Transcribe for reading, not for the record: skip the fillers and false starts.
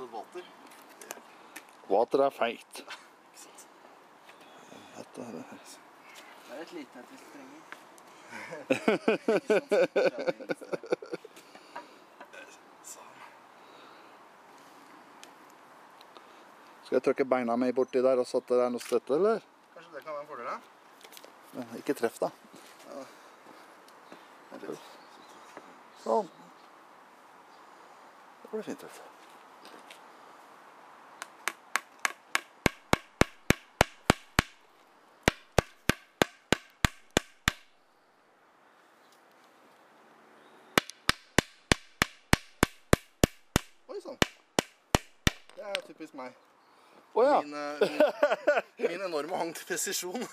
et vater. Vater er feigt. Ikke sant? Dette her Det er et lite et hvis du trenger. Ikke sant? Det er det eneste. Sånn. Skal jeg trykke beina meg borti der og så at det er noe støtte, eller? Kanskje det kan være en fordel, da? Men ikke treff da. Vent litt. Sånn. Det blir fint treff. Oi, sånn. Det er typisk meg. Åja! Min enorme hang til presisjon.